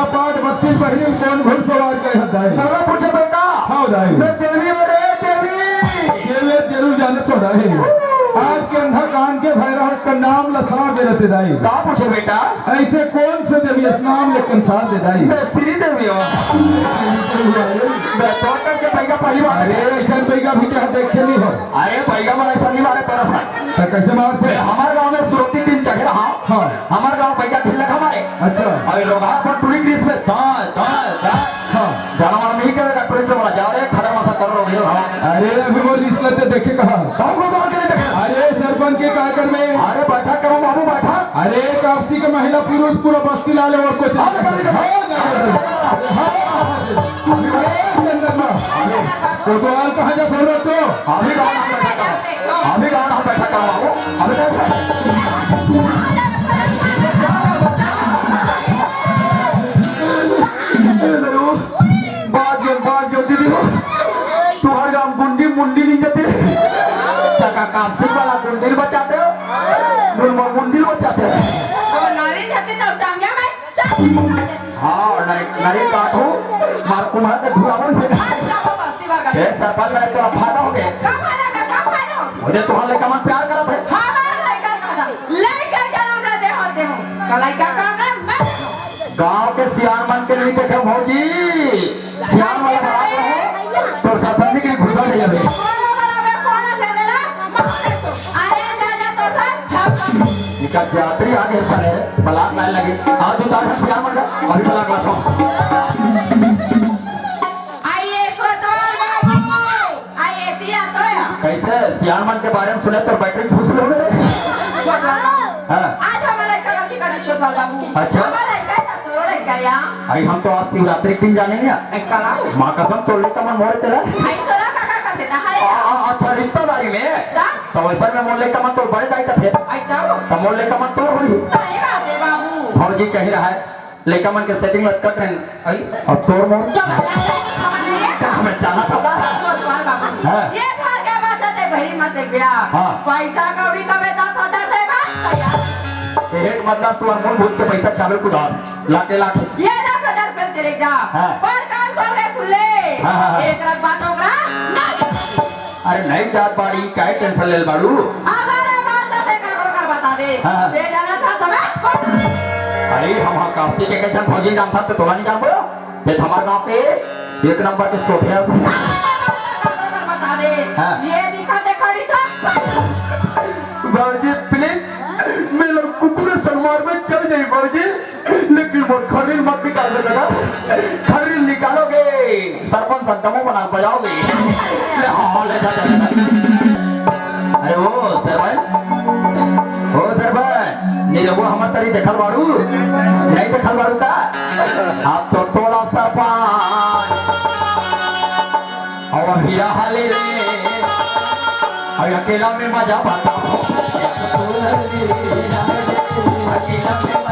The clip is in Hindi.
कौन घुड़सवार का हदाई सारा पूछे बेटा हाँ दाई मैं देवी और देवी ये ले जरूर जाने तो दाई आज के अंधा कान के भैरव का नाम लसना दे रहते दाई कहाँ पूछे बेटा ऐसे कौन से देवी स्नान लेकिन साथ दे दाई मैं श्री देवी हूँ मैं तो के पैगा पहली बार अरे ऐसा पैगा भी क्या देखे नहीं हो अरे पैगा में ऐसा नहीं मारे तेरा साथ तो कैसे मार थे हमारे गांव में सुरती दिन चढ़ रहा हाँ हमारे गांव पैगा खिलक हमारे अच्छा और लोग पर टूरी ग्रीस में दाल दाल दाल हाँ जाना वाला नहीं करेगा टूरी पे बोला जा रहे खड़ा मसा कर रहे हो अरे अभी वो रिस लेते देखे कहा अरे सरपंच के कार्यक्रम में अरे बैठा करो बाबू बैठा अरे कापसी के महिला पुरुष पूरा बस्ती लाले और कुछ तो सवाल कहा जा बोल रहे तो अभी गाँव हम बैठा करो बाबू बात जो दीदी हो तुम्हारे गाँव गुंडी मुंडी नहीं जाते कापसी वाला गुंडी बचाते हो गुंडी बचाते हो हाँ नरी काटो मार कुम्हार के धुआं से सरपंच में तो फायदा हो गया मुझे तुम्हारे लेकर मन प्यार करा थे गांव के सियान मन के नहीं देखे भौजी सियान वाला बात है तो सरपंच के घुसा ले जावे इका यात्री आगे सर है बलाक लाइन लगे आज उतार सियान मन अभी बलाक लासो कैसे सियान मन के बारे में सुने तो बैटरी फूस लो अच्छा आई हम तो आज शिवरात्रि के दिन जानेंगे माँ कसम तोड़ने का मन मोड़े तेरा अच्छा रिश्तेदारी में तो वैसा में मोड़ने का मन तो बड़े दाई का थे तो मोड़ने का मन तो हुई फौजी कह रहा है लेका मन के सेटिंग में कट रहे अब तोड़ मोड़ हमें चाहना पता है एक मतलब तू अनमोल भूत के पैसा चावल को डाल लाके लाके ये 10,000 रुपए तेरे जा पर कान खोल के खुले एक रात बात होगा अरे नहीं जात बाड़ी काहे टेंशन ले बाड़ू अगर बात दे कर बता दे दे जाना था समय अरे हम काफी के कैसे फौजी नाम था तो तोला नहीं जान बोलो ये हमारे गांव पे एक नंबर के सोफिया बता दे ये दिखा दे खड़ी था बाजी प्लीज मेरे कुकुर सलवार में चल जाए बाजी लेकिन वो खरीद मत निकाल देगा खरीद निकालोगे सरपंच संतमो बना बजाओगे अरे वो सरपंच नहीं वो हमारे तरी देखल बारू नहीं देखल बारू का आप तो थोड़ा सरपंच और हीरा हाले रे और अकेला में मजा पाता हूँ अकेला में